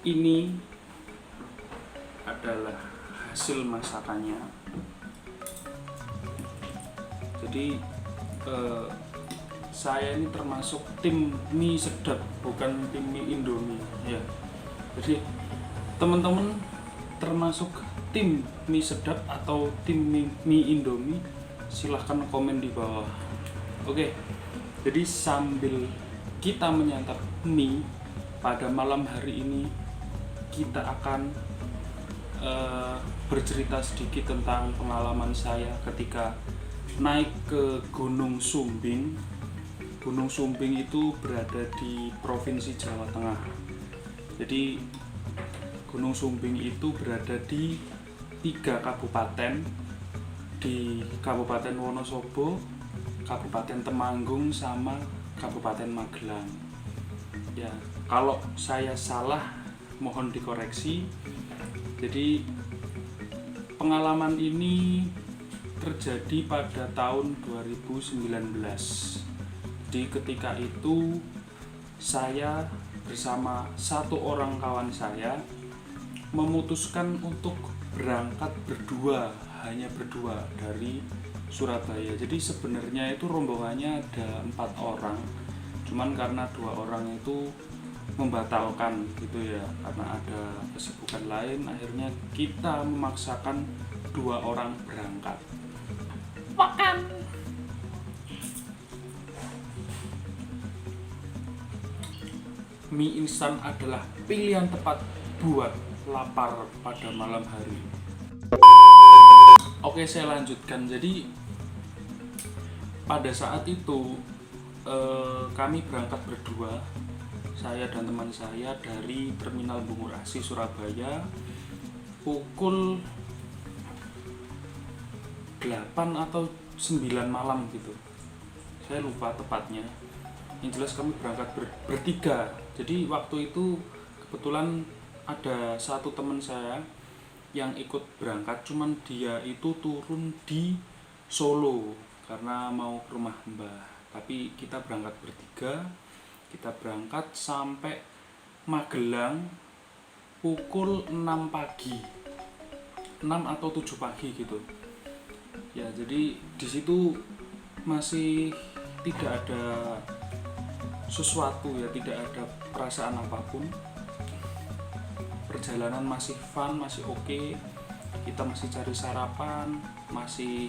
Ini adalah hasil masakannya. Jadi saya ini termasuk tim mie sedap, bukan tim mie Indomie ya. Jadi teman-teman termasuk tim mie sedap atau tim mie Indomie, silahkan komen di bawah. Oke, jadi sambil kita menyantap mie pada malam hari ini, kita akan bercerita sedikit tentang pengalaman saya ketika naik ke Gunung Sumbing. Gunung Sumbing itu berada di Provinsi Jawa Tengah. Jadi Gunung Sumbing itu berada di 3 kabupaten, di Kabupaten Wonosobo, Kabupaten Temanggung, sama Kabupaten Magelang. Ya, kalau saya salah mohon dikoreksi. Jadi pengalaman ini terjadi pada tahun 2019. Jadi ketika itu saya bersama satu orang kawan saya memutuskan untuk berangkat berdua, hanya berdua dari Surabaya. Jadi sebenarnya itu rombongannya ada 4 orang, cuman karena 2 orang itu membatalkan gitu ya, karena ada kesibukan lain, akhirnya kita memaksakan 2 orang berangkat. Makan. Mie instan adalah pilihan tepat buat lapar pada malam hari. Oke, saya lanjutkan. Jadi pada saat itu kami berangkat berdua, saya dan teman saya, dari Terminal Bungur Asih Surabaya pukul 8 atau 9 malam gitu. Saya lupa tepatnya. Yang jelas kami berangkat bertiga. Jadi waktu itu kebetulan ada satu teman saya yang ikut berangkat, cuman dia itu turun di Solo karena mau ke rumah Mbah. Tapi kita berangkat bertiga. Kita berangkat sampai Magelang pukul 6 pagi, 6 atau 7 pagi gitu ya. Jadi di situ masih tidak ada sesuatu ya, tidak ada perasaan apapun. Perjalanan masih fun, masih oke. Kita masih cari sarapan, masih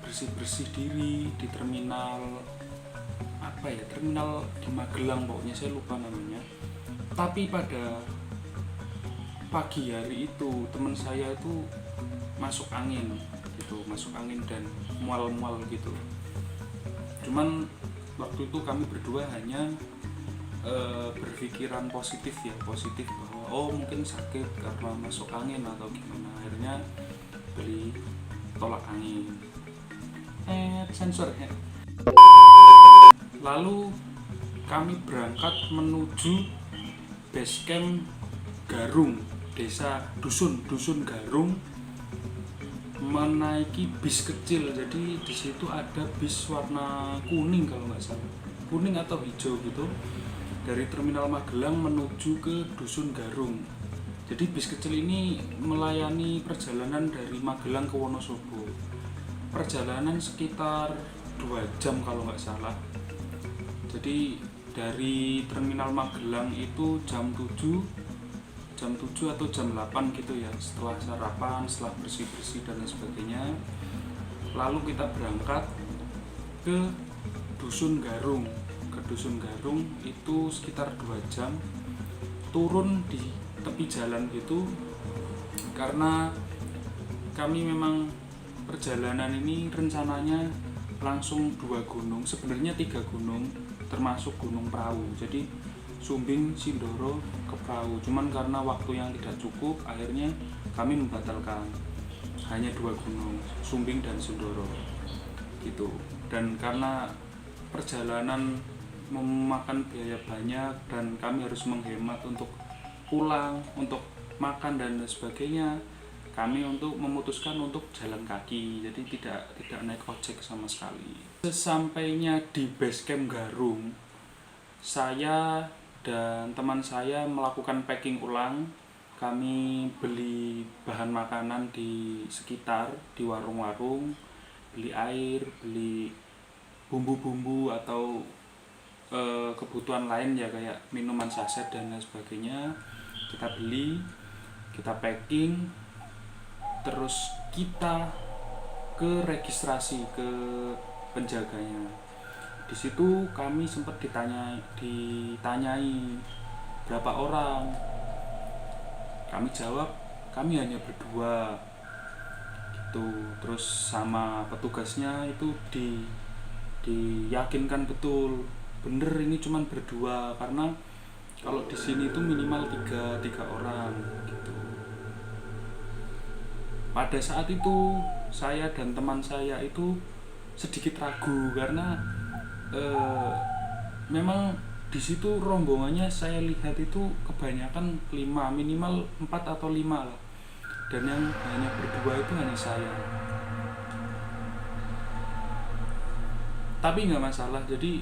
bersih-bersih diri di terminal apa ya, terminal di Magelang pokoknya, saya lupa namanya. Tapi pada pagi hari itu teman saya itu masuk angin dan mual-mual gitu. Cuman waktu itu kami berdua hanya berpikiran positif bahwa oh mungkin sakit karena masuk angin atau gimana. Akhirnya beli tolak angin, sensor ya. Lalu kami berangkat menuju base camp Garung, desa Dusun Garung, menaiki bis kecil. Jadi di situ ada bis warna kuning kalau nggak salah, kuning atau hijau gitu, dari Terminal Magelang menuju ke Dusun Garung. Jadi bis kecil ini melayani perjalanan dari Magelang ke Wonosobo. Perjalanan sekitar 2 jam kalau nggak salah. Jadi dari Terminal Magelang itu jam 7 atau jam 8 gitu ya, setelah sarapan, setelah bersih-bersih dan lain sebagainya. Lalu kita berangkat ke Dusun Garung. Ke Dusun Garung itu sekitar 2 jam, turun di tepi jalan gitu, karena kami memang perjalanan ini rencananya langsung 2 gunung, sebenarnya 3 gunung termasuk Gunung Prau. Jadi Sumbing, Sindoro, ke Prau. Cuman karena waktu yang tidak cukup, akhirnya kami membatalkan hanya 2 gunung, Sumbing dan Sindoro gitu. Dan karena perjalanan memakan biaya banyak dan kami harus menghemat untuk pulang, untuk makan dan sebagainya, kami memutuskan untuk jalan kaki. Jadi tidak naik ojek sama sekali. Sesampainya di base camp Garung, saya dan teman saya melakukan packing ulang. Kami beli bahan makanan di sekitar, di warung-warung, beli air, beli bumbu-bumbu atau kebutuhan lain ya, kayak minuman saset dan lain sebagainya. Kita beli, kita packing, terus kita ke registrasi ke penjaganya. Di situ kami sempat ditanyai berapa orang. Kami jawab kami hanya berdua gitu. Terus sama petugasnya itu diyakinkan betul, bener ini cuman berdua, karena kalau di sini itu minimal tiga orang gitu. Pada saat itu saya dan teman saya itu sedikit ragu karena memang di situ rombongannya saya lihat itu kebanyakan 5, minimal 4 atau 5 lah, dan yang hanya berdua itu hanya saya. Tapi nggak masalah, jadi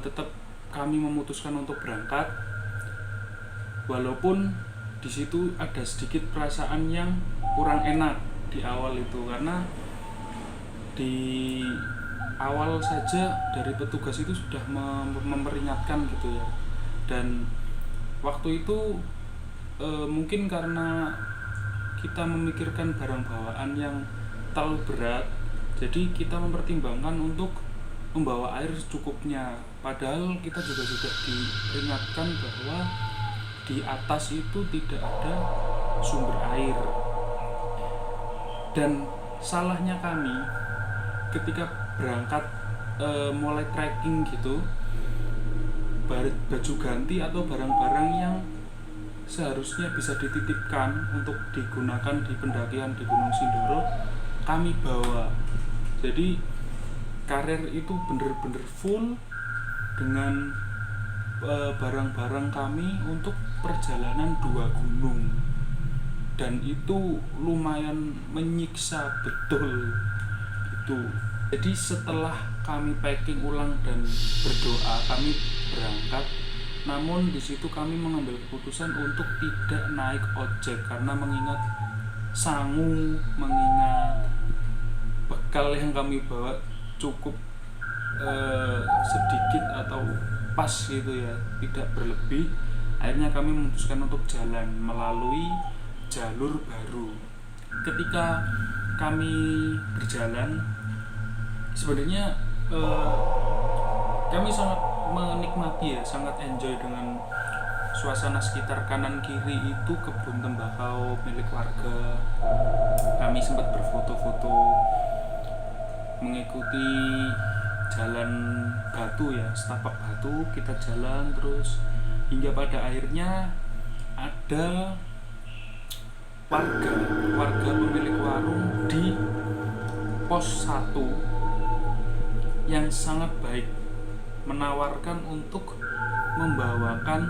tetap kami memutuskan untuk berangkat, walaupun di situ ada sedikit perasaan yang kurang enak di awal itu, karena di awal saja dari petugas itu sudah memperingatkan gitu ya. Dan waktu itu mungkin karena kita memikirkan barang bawaan yang terlalu berat, jadi kita mempertimbangkan untuk membawa air secukupnya. Padahal kita juga sudah diperingatkan bahwa di atas itu tidak ada sumber air. Dan salahnya kami ketika berangkat mulai trekking gitu, baju ganti atau barang-barang yang seharusnya bisa dititipkan untuk digunakan di pendakian di Gunung Sindoro kami bawa. Jadi karir itu bener-bener full dengan barang-barang kami untuk perjalanan 2 gunung, dan itu lumayan menyiksa betul itu. Jadi setelah kami packing ulang dan berdoa, kami berangkat. Namun di situ kami mengambil keputusan untuk tidak naik ojek karena mengingat sangu, mengingat bekal yang kami bawa cukup sedikit atau pas gitu ya, tidak berlebih. Akhirnya kami memutuskan untuk jalan melalui jalur baru. Ketika kami berjalan, sebenarnya kami sangat menikmati ya, sangat enjoy dengan suasana sekitar. Kanan kiri itu kebun tembakau milik warga. Kami sempat berfoto-foto mengikuti jalan batu ya, setapak batu. Kita jalan terus hingga pada akhirnya ada warga pemilik warung di pos 1 yang sangat baik, menawarkan untuk membawakan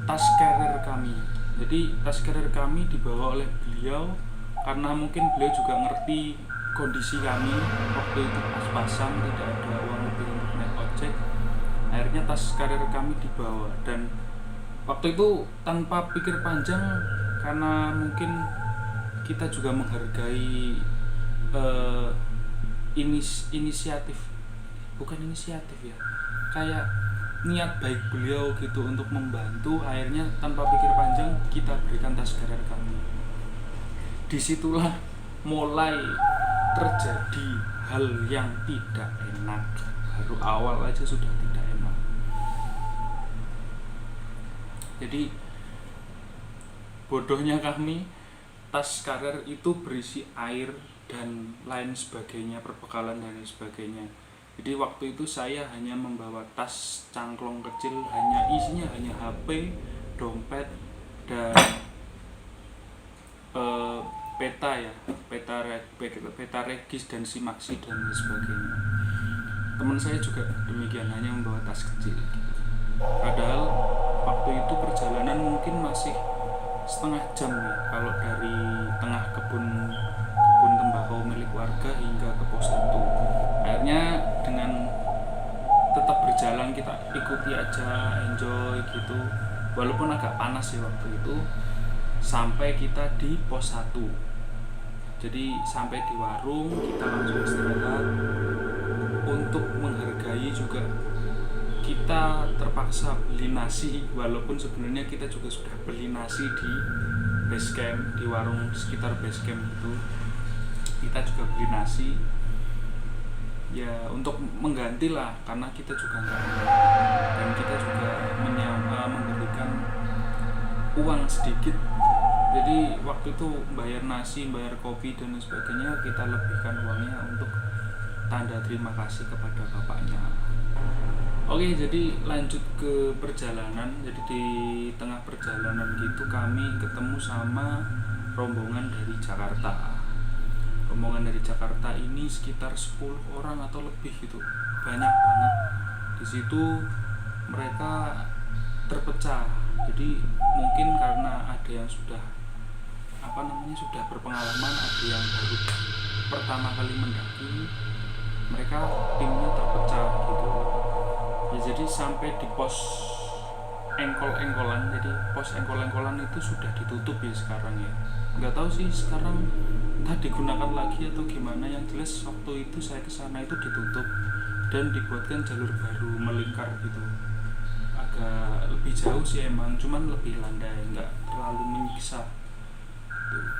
tas carrier kami. Jadi tas carrier kami dibawa oleh beliau karena mungkin beliau juga ngerti kondisi kami waktu itu pas-pasan, tidak ada uang lebih untuk naik ojek. Akhirnya tas carrier kami dibawa, dan waktu itu tanpa pikir panjang, karena mungkin kita juga menghargai inisiatif ya, kayak niat baik beliau gitu untuk membantu. Akhirnya tanpa pikir panjang kita berikan tas carrier kami. Disitulah mulai terjadi hal yang tidak enak. Baru awal aja sudah tidak enak. Jadi bodohnya kami, tas carrier itu berisi air dan lain sebagainya, perbekalan dan lain sebagainya. Jadi waktu itu saya hanya membawa tas cangklong kecil, isinya hanya HP, dompet, dan peta regis dan simaksi dan lain sebagainya. Teman saya juga demikian, hanya membawa tas kecil. Padahal waktu itu perjalanan mungkin masih setengah jam ya, kalau dari tengah kebun tembakau milik warga hingga ke pos 1. Akhirnya dengan tetap berjalan jalan kita ikuti aja, enjoy gitu, walaupun agak panas sih waktu itu. Sampai kita di pos 1, jadi sampai di warung kita langsung istirahat. Untuk menghargai juga kita terpaksa beli nasi, walaupun sebenarnya kita juga sudah beli nasi di base camp, di warung sekitar base camp itu kita juga beli nasi ya untuk mengganti lah, karena kita juga nggak ada, dan kita juga memberikan uang sedikit. Jadi waktu itu bayar nasi, bayar kopi dan sebagainya, kita lebihkan uangnya untuk tanda terima kasih kepada bapaknya. Oke, jadi lanjut ke perjalanan. Jadi di tengah perjalanan gitu kami ketemu sama rombongan dari Jakarta. Rombongan dari Jakarta ini sekitar 10 orang atau lebih gitu, banyak banget. Di situ mereka terpecah. Jadi mungkin karena ada yang sudah sudah berpengalaman, ada yang baru pertama kali mendaki, mereka timnya terpecah gitu. Ya, jadi sampai di pos engkol-engkolan. Jadi pos engkol-engkolan itu sudah ditutup ya sekarang ya. Nggak tahu sih sekarang entah digunakan lagi atau gimana. Yang jelas waktu itu saya kesana itu ditutup dan dibuatkan jalur baru melingkar gitu. Agak lebih jauh sih emang, cuman lebih landai, nggak terlalu menyiksa.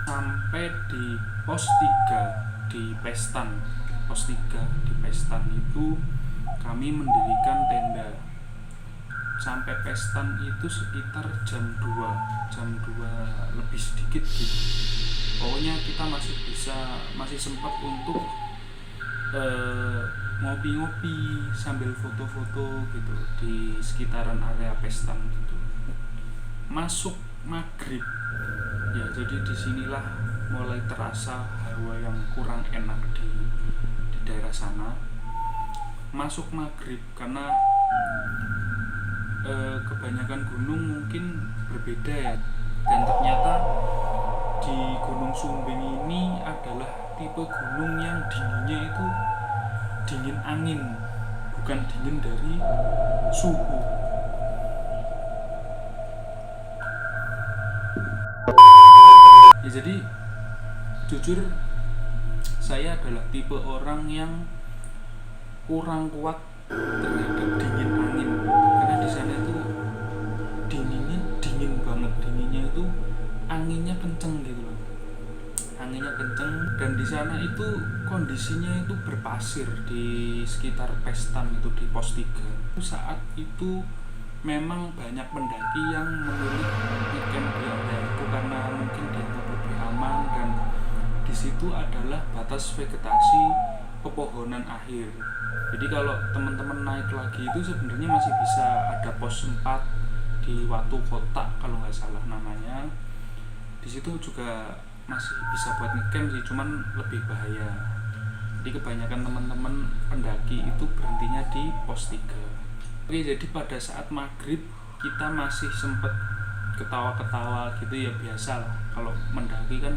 Sampai di pos 3 di Pestan. Pos 3 di Pestan itu kami mendirikan tenda. Sampai Pestan itu sekitar jam 2 lebih sedikit gitu. Pokoknya kita masih sempat untuk ngopi-ngopi sambil foto-foto gitu di sekitaran area Pestan gitu. Masuk maghrib ya, jadi disinilah mulai terasa hawa yang kurang enak di daerah sana. Masuk maghrib karena kebanyakan gunung mungkin berbeda ya, dan ternyata di Gunung Sumbing ini adalah tipe gunung yang dinginnya itu dingin angin, bukan dingin dari suhu. Ya, jadi jujur saya adalah tipe orang yang kurang kuat terhadap dingin angin, karena di sana itu dinginnya dingin banget, dinginnya itu anginnya kenceng gitu loh, anginnya kenceng. Dan di sana itu kondisinya itu berpasir di sekitar Pestan itu di pos 3. Saat itu memang banyak pendaki yang memilih weekend di area itu karena mungkin dianggap lebih aman, dan di situ adalah batas vegetasi pepohonan akhir. Jadi kalau teman-teman naik lagi itu sebenarnya masih bisa, ada pos 4 di Watu Kota kalau nggak salah namanya. Di situ juga masih bisa buat ngecamp sih, cuman lebih bahaya. Jadi kebanyakan teman-teman pendaki itu berhentinya di pos 3. Oke, jadi pada saat maghrib kita masih sempet ketawa-ketawa gitu ya, biasa lah. Kalau mendaki kan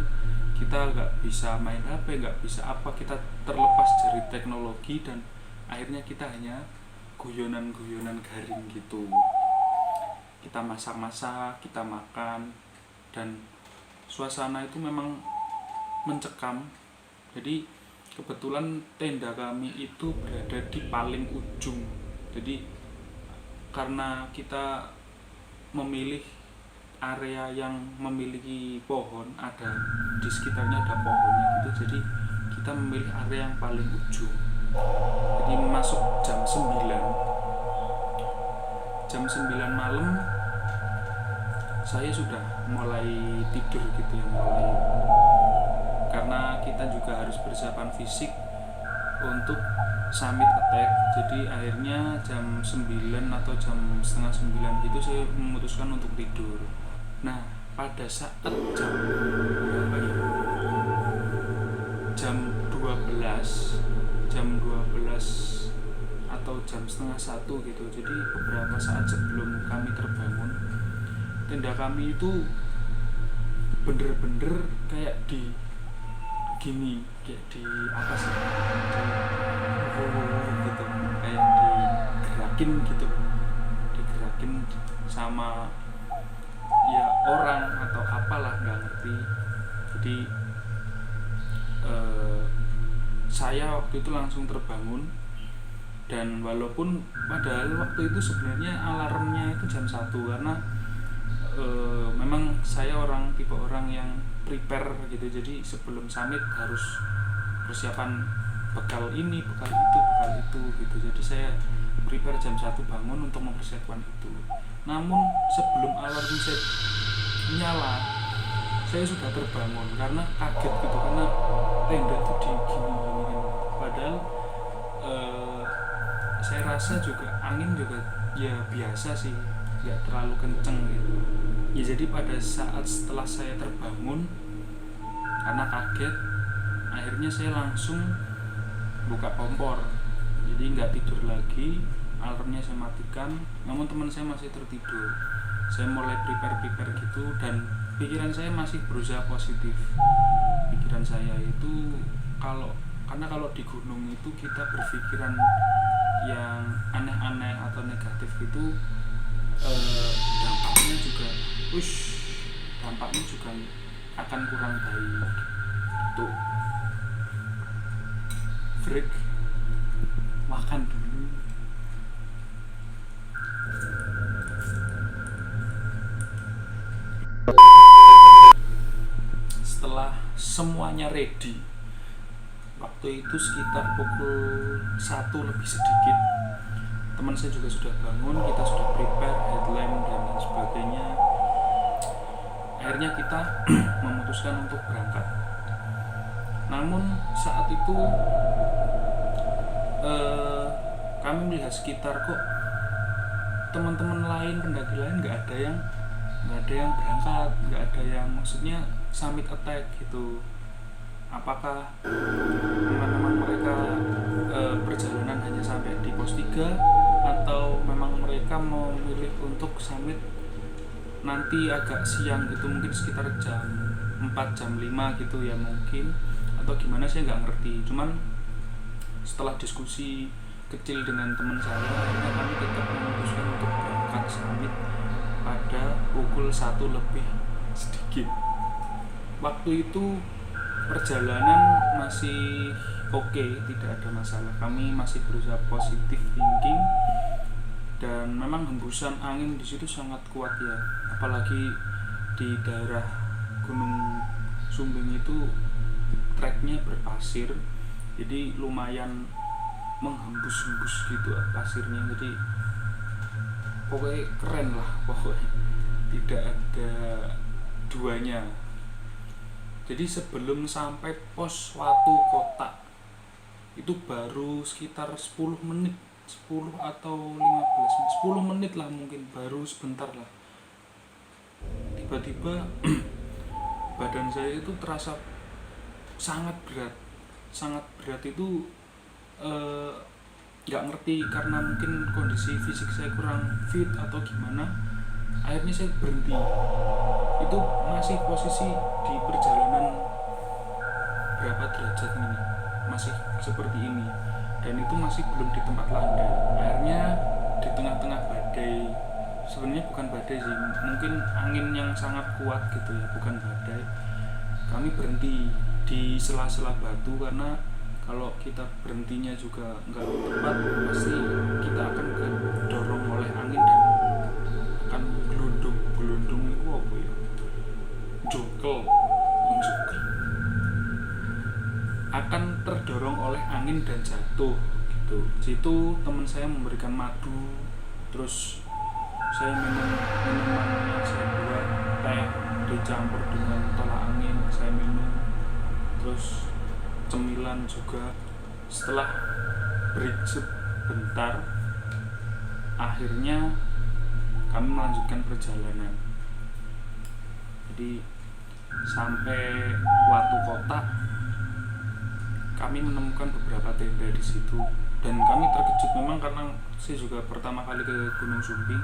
kita nggak bisa main HP, nggak bisa apa, kita terlepas dari teknologi, dan akhirnya kita hanya guyonan-guyonan garing gitu. Kita masak-masak, kita makan, dan suasana itu memang mencekam. Jadi kebetulan tenda kami itu berada di paling ujung. Jadi karena kita memilih area yang memiliki pohon, ada di sekitarnya ada pohonnya gitu, jadi kita memilih area yang paling ujung. Jadi masuk jam 9 malam saya sudah mulai tidur gitu ya, karena kita juga harus persiapan fisik untuk summit attack. Jadi akhirnya jam 9 atau jam setengah 9 gitu saya memutuskan untuk tidur. Nah, pada saat jam berapa ya? Jam 12 atau jam setengah 1 gitu. Jadi beberapa saat sebelum kami terbangun, tenda kami itu bener-bener kayak di gini, kayak di apa sih, di gitu, kayak digerakkan digerakin gitu, digerakin sama ya orang atau apalah, nggak ngerti. Jadi saya waktu itu langsung terbangun, dan walaupun padahal waktu itu sebenarnya alarmnya itu jam 1, karena memang saya tipe orang yang prepare gitu. Jadi sebelum summit harus persiapan bekal ini, bekal itu gitu. Jadi saya prepare jam 1 bangun untuk mempersiapkan itu. Namun sebelum alarm saya nyala, saya sudah terbangun karena kaget gitu, karena tenda itu di gini. Padahal saya rasa juga angin juga ya biasa sih, nggak terlalu kenceng gitu ya. Jadi pada saat setelah saya terbangun karena kaget, akhirnya saya langsung buka kompor. Jadi nggak tidur lagi, alarmnya saya matikan. Namun teman saya masih tertidur. Saya mulai prepare gitu, dan pikiran saya masih berusaha positif. Pikiran saya itu karena kalau di gunung itu kita berpikiran yang aneh-aneh atau negatif gitu, dampaknya juga akan kurang baik. Tuh, break, makan dulu. Setelah semuanya ready, waktu itu sekitar pukul 1 lebih sedikit, teman saya juga sudah bangun, kita sudah prepare headlamp dan lain sebagainya. Akhirnya kita memutuskan untuk berangkat. Namun saat itu kami melihat sekitar, kok teman-teman lain, pendaki lain nggak ada yang berangkat, nggak ada yang maksudnya summit attack gitu. Apakah teman-teman mereka perjalanan hanya sampai di pos 3, atau memang mereka mau memilih untuk summit nanti agak siang gitu, mungkin sekitar jam 4, jam 5 gitu ya mungkin, atau gimana, saya nggak ngerti. Cuman setelah diskusi kecil dengan teman saya, akhirnya kami tetap memutuskan untuk berangkat summit pada pukul 1 lebih sedikit. Waktu itu perjalanan masih oke, tidak ada masalah. Kami masih berusaha positive thinking, dan memang hembusan angin di situ sangat kuat ya, apalagi di daerah Gunung Sumbing itu treknya berpasir, jadi lumayan menghembus-hembus gitu pasirnya. Jadi pokoknya keren lah, pokoknya tidak ada duanya. Jadi sebelum sampai pos Watu Kota itu baru sekitar 10 menit, 10 atau 10 menit lah mungkin, baru sebentar lah. Tiba-tiba badan saya itu terasa sangat berat itu, nggak ngerti karena mungkin kondisi fisik saya kurang fit atau gimana. Akhirnya saya berhenti. Itu masih posisi di perjalanan berapa derajat ini, masih seperti ini, dan itu masih belum di tempat landai. Akhirnya di tengah-tengah badai, sebenarnya bukan badai sih, mungkin angin yang sangat kuat gitu ya, bukan badai, kami berhenti di sela-sela batu, karena kalau kita berhentinya juga nggak tepat, pasti kita akan kedorong oleh angin dan akan gelundung itu apa ya, jokel akan terdorong oleh angin dan jatuh gitu. Situ teman saya memberikan madu, terus saya minum minuman yang saya buat, teh dicampur dengan tolak angin, saya minum, terus cemilan juga. Setelah break sebentar, akhirnya kami melanjutkan perjalanan. Jadi sampai Watu Kota, kami menemukan beberapa tenda di situ, dan kami terkejut memang karena saya juga pertama kali ke Gunung Sumbing.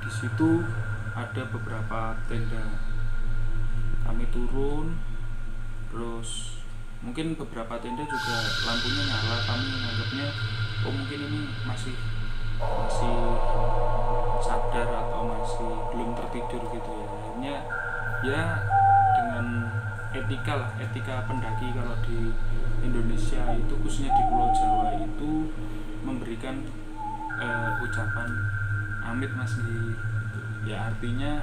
Di situ ada beberapa tenda. Kami turun, terus mungkin beberapa tenda juga lampunya nyala. Kami menganggapnya mungkin ini masih masih sadar atau masih belum tertidur gitu ya. Akhirnya ya dengan etika pendaki kalau di Indonesia itu, khususnya di Pulau Jawa itu, memberikan ucapan amit mas gitu. Ya artinya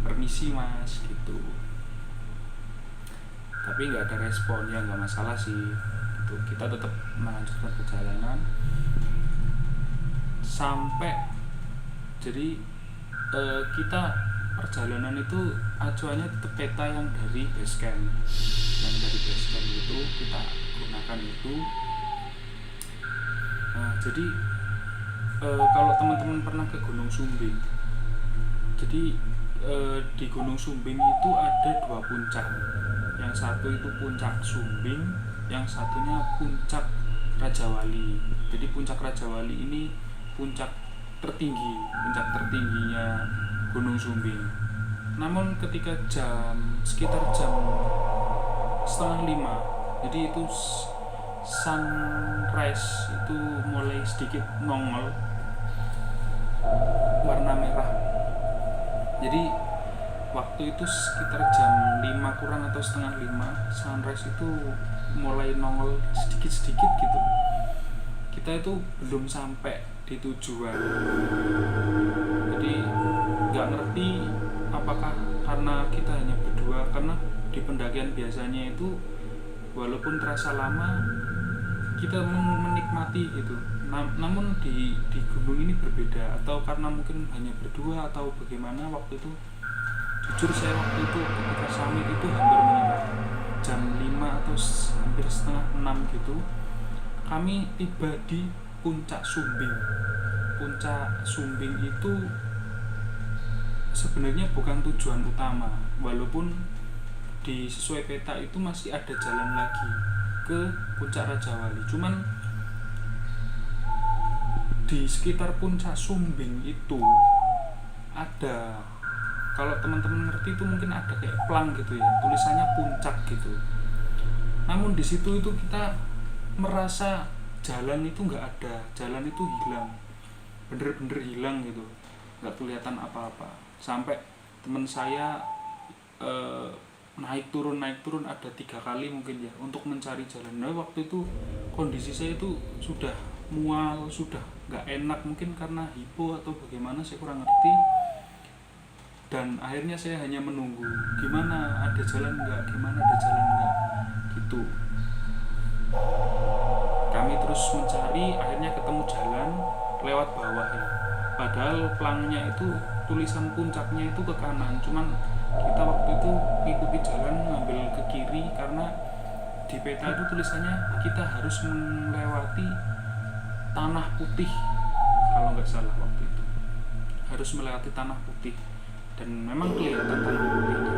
permisi mas gitu, tapi nggak ada respon. Ya nggak masalah sih gitu. Kita tetap melanjutkan perjalanan sampai, jadi kita perjalanan itu acuannya tetap peta yang dari base camp. Yang dari base camp itu kita gunakan itu. Nah, jadi kalau teman-teman pernah ke Gunung Sumbing, jadi di Gunung Sumbing itu ada 2 puncak. Yang satu itu puncak Sumbing, yang satunya puncak Rajawali. Jadi puncak Rajawali ini puncak tertingginya Gunung Sumbing. Namun ketika sekitar jam 4:30, jadi itu sunrise itu mulai sedikit nongol warna merah. Jadi waktu itu sekitar jam 5 kurang atau setengah 5, sunrise itu mulai nongol sedikit-sedikit gitu. Kita itu belum sampai di tujuan, jadi nggak ngerti apakah karena kita hanya berdua, karena di pendakian biasanya itu walaupun terasa lama kita menikmati gitu. Namun di gunung ini berbeda, atau karena mungkin hanya berdua atau bagaimana. Waktu itu jujur saya waktu itu ketika summit itu hampir menyerah. Jam 5 atau hampir setengah 6 gitu kami tiba di puncak Sumbing. Puncak Sumbing itu sebenarnya bukan tujuan utama, walaupun di sesuai peta itu masih ada jalan lagi ke puncak Rajawali. Cuman di sekitar puncak Sumbing itu ada, kalau teman-teman ngerti itu mungkin ada kayak plang gitu ya, tulisannya puncak gitu. Namun di situ itu kita merasa jalan itu nggak ada, jalan itu hilang, bener-bener hilang gitu, nggak kelihatan apa-apa. Sampai teman saya naik turun ada 3 kali mungkin ya untuk mencari jalan. Nah waktu itu kondisi saya itu sudah mual, sudah nggak enak, mungkin karena hipo atau bagaimana saya kurang ngerti. Dan akhirnya saya hanya menunggu gimana ada jalan nggak gitu. Kami terus mencari, akhirnya ketemu jalan lewat bawah ya. Padahal plangnya itu tulisan puncaknya itu ke kanan, cuman kita waktu itu ngikuti jalan ngambil ke kiri karena di peta itu tulisannya kita harus melewati tanah putih kalau nggak salah. Waktu itu harus melewati tanah putih, dan memang kelihatan tanah putihnya.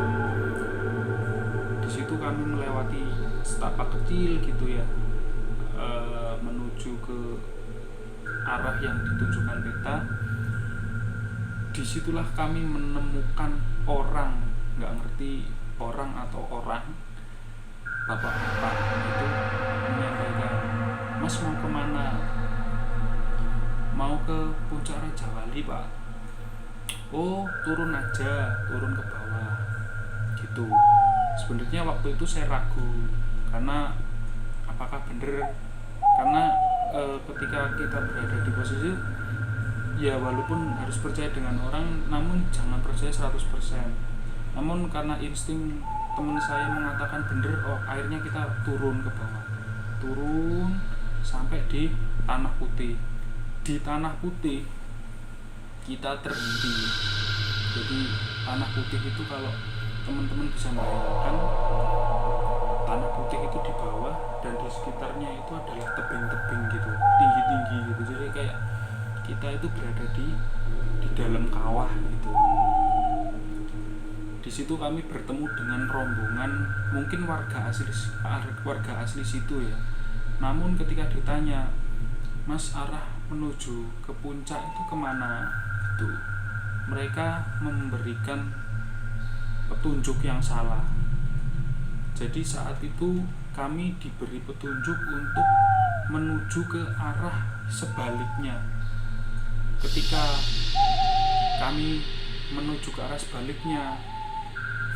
Di situ kami melewati setapak kecil gitu ya, menuju ke arah yang ditunjukkan peta. Disitulah kami menemukan orang, nggak ngerti orang atau orang, bapak-bapak itu menyampaikan, mas mau kemana? Mau ke puncak Rajawali pak. Oh turun aja, turun ke bawah gitu. Sebenarnya waktu itu saya ragu karena apakah bener, karena ketika kita berada di posisi ya walaupun harus percaya dengan orang, namun jangan percaya 100%. Namun karena insting teman saya mengatakan bener, oh akhirnya kita turun ke bawah, turun sampai di Tanah Putih. Di Tanah Putih kita terhenti. Jadi Tanah Putih itu kalau teman-teman bisa membayangkan, Tanah Putih itu di bawah dan di sekitarnya itu adalah tebing-tebing gitu, tinggi-tinggi gitu. Jadi kayak kita itu berada di dalam kawah gitu. Di situ kami bertemu dengan rombongan mungkin warga asli situ ya. Namun ketika ditanya, mas arah menuju ke puncak itu kemana? Itu mereka memberikan petunjuk yang salah. Jadi saat itu kami diberi petunjuk untuk menuju ke arah sebaliknya. Ketika kami menuju ke arah sebaliknya,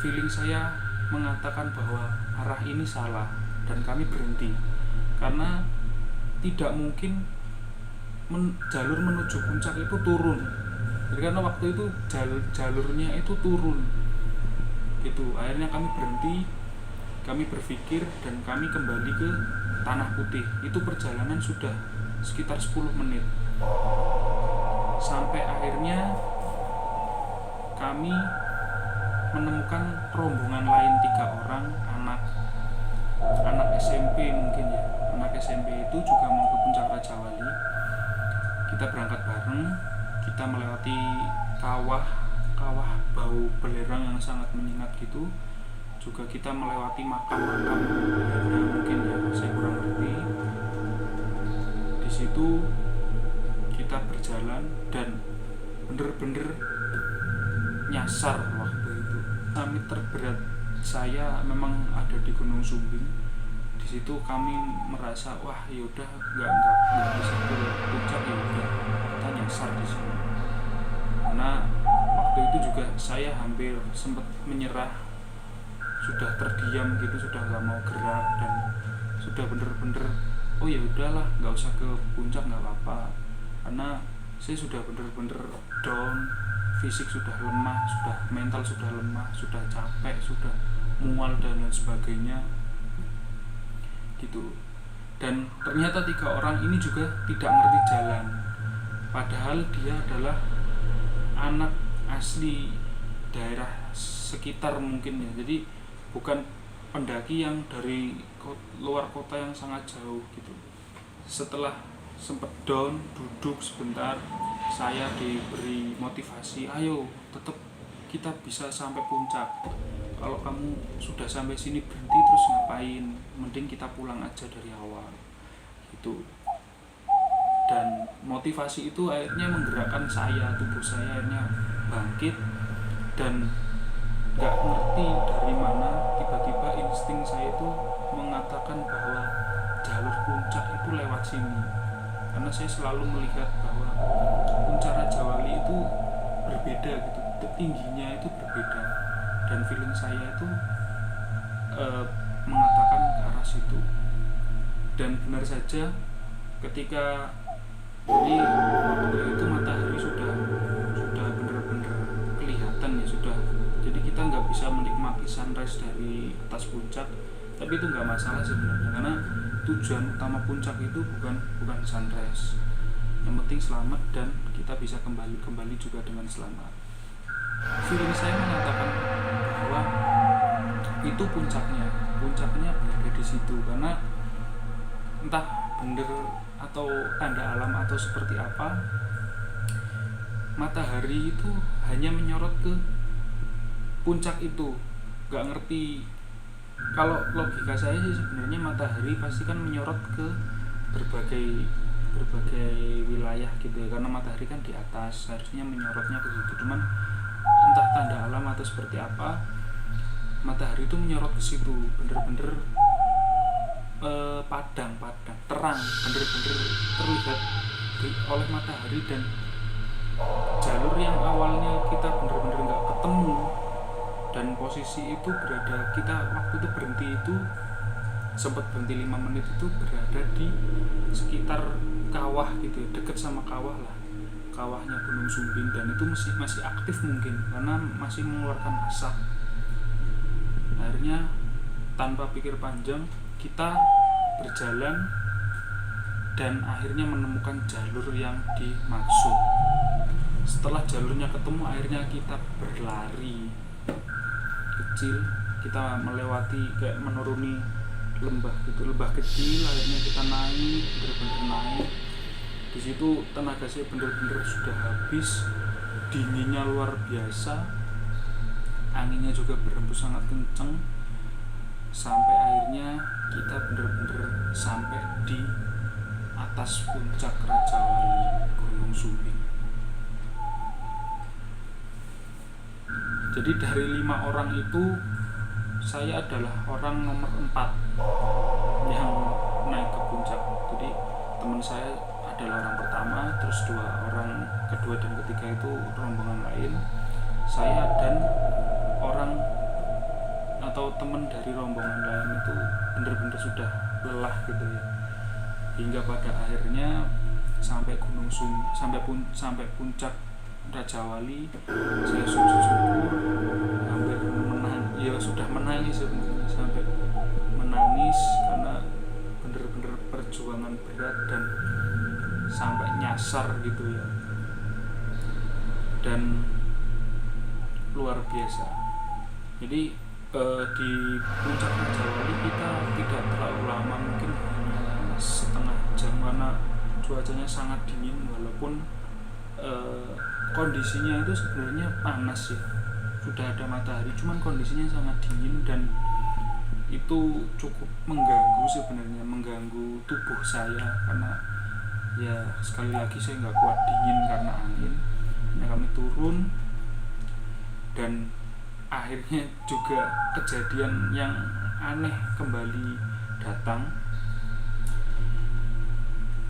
feeling saya mengatakan bahwa arah ini salah dan kami berhenti karena tidak mungkin jalur menuju puncak itu turun. Jadi karena waktu itu jalurnya itu turun gitu. Akhirnya kami berhenti, kami berpikir dan kami kembali ke Tanah Putih. Itu perjalanan sudah sekitar 10 menit sampai akhirnya kami menemukan rombongan lain 3 orang anak SMP mungkin ya. Anak SMP itu juga mau ke Puncak Raja Wali. Kita berangkat bareng, kita melewati kawah bau belerang yang sangat menyengat gitu. Juga kita melewati makam-makam Belanda mungkin ya, saya kurang ngerti. Di situ kita berjalan dan bener-bener nyasar waktu itu. Kami terberat saya memang ada di Gunung Sumbing. Di situ kami merasa wah yaudah nggak bisa ke puncak, ya udah kita nyasar di sini. Karena waktu itu juga saya hampir sempat menyerah, sudah terdiam gitu, sudah nggak mau gerak dan sudah bener-bener oh ya udahlah nggak usah ke puncak, nggak apa-apa, karena saya sudah bener-bener down, fisik sudah lemah, sudah mental sudah lemah, sudah capek, sudah mual dan lain sebagainya gitu. Dan ternyata 3 orang ini juga tidak ngerti jalan, padahal dia adalah anak asli daerah sekitar mungkin ya, jadi bukan pendaki yang dari luar kota yang sangat jauh gitu. Setelah sempat down, duduk sebentar, saya diberi motivasi, ayo tetap kita bisa sampai puncak. Kalau kamu sudah sampai sini berhenti terus ngapain, mending kita pulang aja dari awal gitu. Dan motivasi itu akhirnya menggerakkan saya, tubuh saya akhirnya bangkit. Dan gak ngerti dari mana tiba-tiba insting saya itu mengatakan bahwa jalur puncak itu lewat sini. Karena saya selalu melihat bahwa Puncak Raja Wali itu berbeda gitu, tingginya itu berbeda, dan feeling saya itu mengatakan ke arah situ. Dan benar saja ketika jadi waktu itu matahari sudah benar-benar kelihatan ya, sudah, jadi kita nggak bisa menikmati sunrise dari atas puncak, tapi itu nggak masalah sebenarnya karena tujuan utama puncak itu bukan sunrise. Yang penting selamat dan kita bisa kembali juga dengan selamat. Feeling saya mengatakan bahwa itu puncaknya berada di situ, karena entah bener atau tanda alam atau seperti apa, matahari itu hanya menyorot ke puncak itu. Gak ngerti, kalau logika saya sih sebenarnya matahari pasti kan menyorot ke berbagai wilayah gitu ya, karena matahari kan di atas, harusnya menyorotnya ke situ. Cuman entah tanda alam atau seperti apa, matahari itu menyorot ke situ, bener-bener padang terang, bener-bener terlihat oleh matahari. Dan jalur yang awalnya kita bener-bener nggak ketemu, dan posisi itu berada, kita waktu itu berhenti itu sempat berhenti 5 menit itu berada di sekitar kawah gitu ya, deket sama kawah lah, kawahnya Gunung Sumbing, dan itu masih aktif mungkin karena masih mengeluarkan asap. Akhirnya tanpa pikir panjang kita berjalan dan akhirnya menemukan jalur yang dimaksud. Setelah jalurnya ketemu, akhirnya kita berlari kecil, kita melewati kayak menuruni lembah gitu, lembah kecil. Akhirnya kita naik, bener-bener naik. Di situ tenaga saya bener-bener sudah habis, dinginnya luar biasa, anginnya juga berhembus sangat kenceng, sampai akhirnya kita bener-bener sampai di atas puncak Raja Wali Gunung Sumbing. Jadi dari 5 orang itu saya adalah orang nomor 4 yang naik ke puncak. Jadi teman saya adalah orang pertama, terus orang kedua dan ketiga itu rombongan lain. Saya dan orang atau teman dari rombongan lain itu benar-benar sudah lelah gitu ya, hingga pada akhirnya sampai sampai puncak Raja Wali saya sujud syukur, hampir sudah menangis sebenarnya, sampai menangis karena benar-benar perjuangan berat dan sampai nyasar gitu ya, dan luar biasa. Jadi di puncak Raja Wali kita tidak terlalu lama, mungkin hanya setengah jam karena cuacanya sangat dingin, walaupun kondisinya itu sebenarnya panas ya, sudah ada matahari, cuman kondisinya sangat dingin dan itu cukup mengganggu sebenarnya, mengganggu tubuh saya karena ya sekali lagi saya nggak kuat dingin karena angin. Nah, kami turun dan akhirnya juga kejadian yang aneh kembali datang.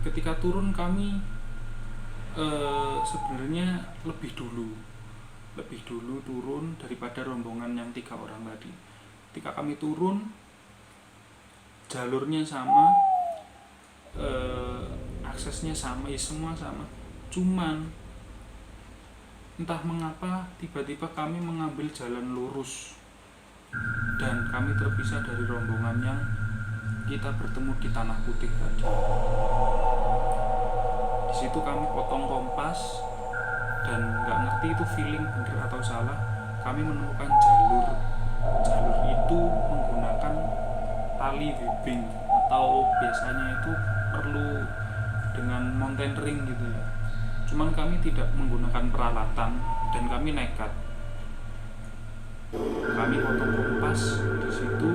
Ketika turun kami sebenarnya lebih dulu turun daripada rombongan yang 3 orang tadi. Ketika kami turun, jalurnya sama, aksesnya sama, ya semua sama. Cuman entah mengapa tiba-tiba kami mengambil jalan lurus dan kami terpisah dari rombongan yang kita bertemu di Tanah Putih tadi. Di situ kami potong kompas dan nggak ngerti itu feeling bener atau salah, kami menemukan jalur itu menggunakan tali webbing, atau biasanya itu perlu dengan mountain ring gitu ya. Cuman kami tidak menggunakan peralatan dan kami nekat. Kami potong kompas di situ,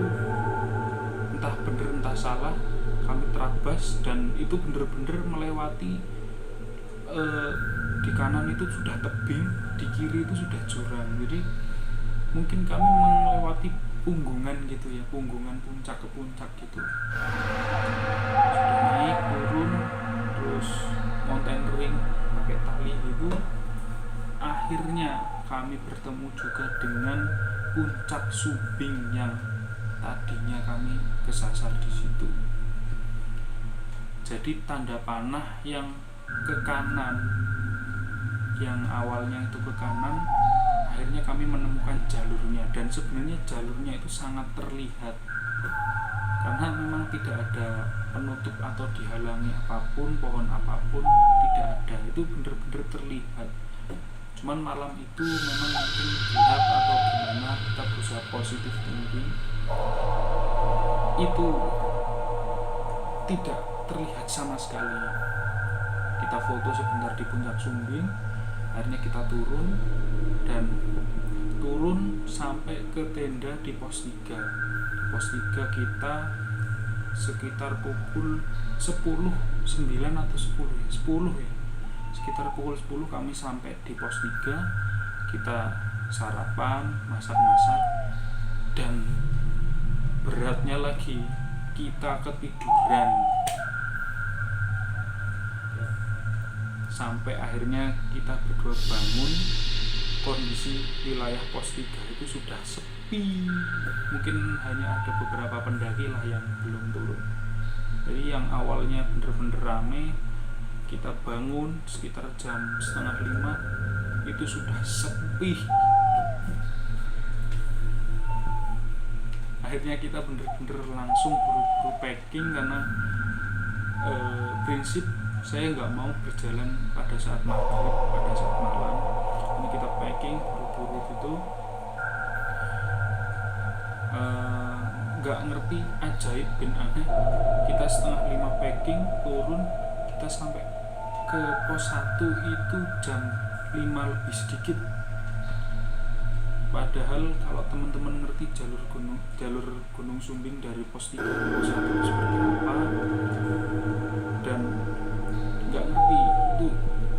entah bener entah salah, kami terabas dan itu bener-bener melewati di kanan itu sudah tebing, di kiri itu sudah jurang. Jadi mungkin kami melewati punggungan gitu ya, punggungan puncak ke puncak gitu. Sudah naik turun terus mountain ring pakai tali itu, akhirnya kami bertemu juga dengan puncak Sumbing yang tadinya kami kesasar di situ. Jadi tanda panah yang ke kanan, yang awalnya itu ke kanan, akhirnya kami menemukan jalurnya, dan sebenarnya jalurnya itu sangat terlihat karena memang tidak ada penutup atau dihalangi apapun, pohon apapun tidak ada, itu benar-benar terlihat. Cuman malam itu memang mungkin gelap atau gimana, kita berusaha positif thinking, itu tidak terlihat sama sekali. Kita foto sebentar di puncak Sumbing, akhirnya kita turun sampai ke tenda di pos 3. Di pos 3 kita sekitar pukul 10 atau 10 ya. Sekitar pukul 10 kami sampai di pos 3. Kita sarapan, masak-masak, dan beratnya lagi kita ketiduran. Sampai akhirnya kita berdua bangun, kondisi wilayah pos 3 itu sudah sepi, mungkin hanya ada beberapa pendaki lah yang belum turun. Jadi yang awalnya bener-bener rame, kita bangun sekitar jam 4:30 itu sudah sepi. Akhirnya kita bener-bener langsung buru-buru packing karena prinsip saya nggak mau berjalan pada saat maghrib, pada saat malam. Ini kita packing buru-buru gitu, nggak ngerti ajaib bin aneh, kita 4:30 packing turun, kita sampai ke pos 1 itu jam 5 lebih sedikit. Padahal kalau teman-teman ngerti jalur Gunung Sumbing dari pos 3 ke pos 1 itu seperti apa, dan nggak ngerti itu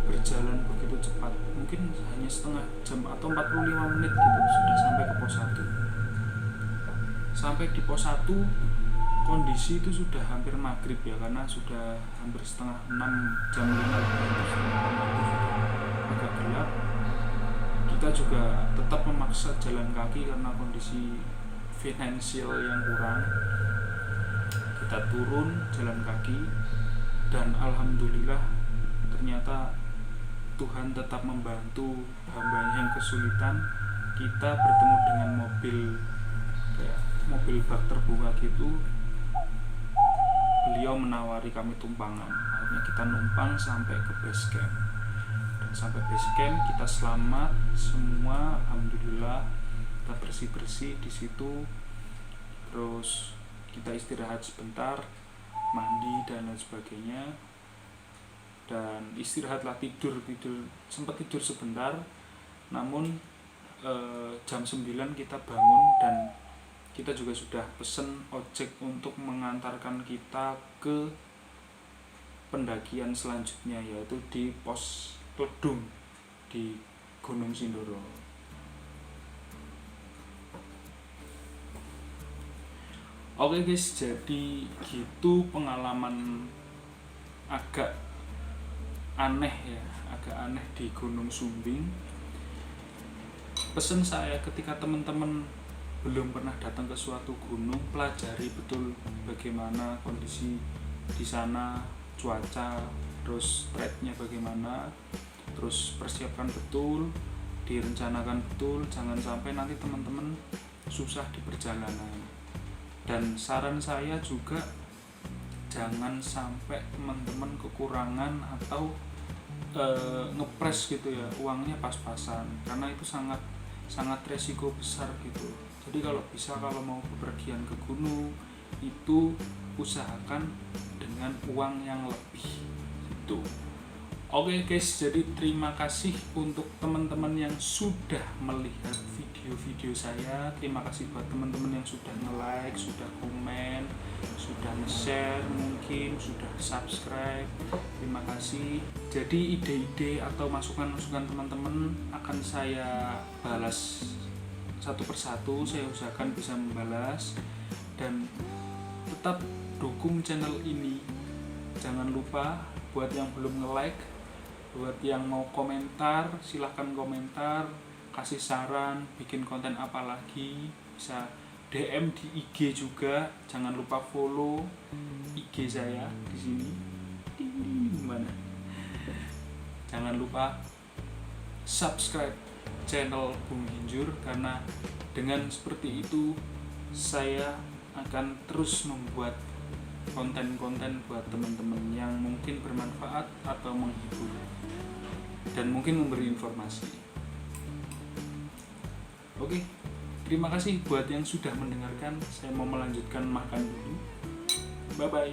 berjalan begitu cepat, mungkin hanya setengah jam atau 45 menit gitu sudah sampai ke pos 1. Sampai di pos 1 kondisi itu sudah hampir maghrib ya, karena sudah hampir setengah 6, jam 5 itu sudah agak gelap. Kita juga tetap memaksa jalan kaki karena kondisi finansial yang kurang. Kita turun jalan kaki dan alhamdulillah ternyata Tuhan tetap membantu hambanya yang kesulitan. Kita bertemu dengan mobil bak terbuka gitu. Beliau menawari kami tumpangan. Akhirnya kita numpang sampai ke base camp. Dan sampai base camp kita selamat semua, alhamdulillah. Kita bersih-bersih di situ. Terus kita istirahat sebentar, mandi dan lain sebagainya. Dan istirahatlah, tidur sempat tidur sebentar. Namun jam 9 kita bangun dan kita juga sudah pesen ojek untuk mengantarkan kita ke pendakian selanjutnya, yaitu di pos Ledung di Gunung Sindoro. Oke guys, jadi gitu pengalaman agak aneh di Gunung Sumbing. Pesan saya ketika teman-teman belum pernah datang ke suatu gunung, pelajari betul bagaimana kondisi di sana, cuaca, terus treknya bagaimana, terus persiapkan betul, direncanakan betul, jangan sampai nanti teman-teman susah di perjalanan. Dan saran saya juga jangan sampai teman-teman kekurangan atau ngepres gitu ya, uangnya pas-pasan, karena itu sangat resiko besar gitu. Jadi kalau bisa, kalau mau bepergian ke gunung itu usahakan dengan uang yang lebih gitu. Oke guys, jadi terima kasih untuk teman-teman yang sudah melihat video-video saya. Terima kasih buat teman-teman yang sudah nge-like, sudah komen, sudah nge-share, mungkin sudah subscribe. Terima kasih. Jadi ide-ide atau masukan-masukan teman-teman akan saya balas satu persatu, saya usahakan bisa membalas. Dan tetap dukung channel ini. Jangan lupa buat yang belum nge-like, buat yang mau komentar, silahkan komentar, kasih saran, bikin konten apa lagi, bisa DM di IG juga. Jangan lupa follow IG saya di sini. Mana? Jangan lupa subscribe channel Bung Ginjur, karena dengan seperti itu saya akan terus membuat konten-konten buat teman-teman yang mungkin bermanfaat atau menghibur dan mungkin memberi informasi. Oke, terima kasih buat yang sudah mendengarkan. Saya mau melanjutkan makan dulu. Bye bye.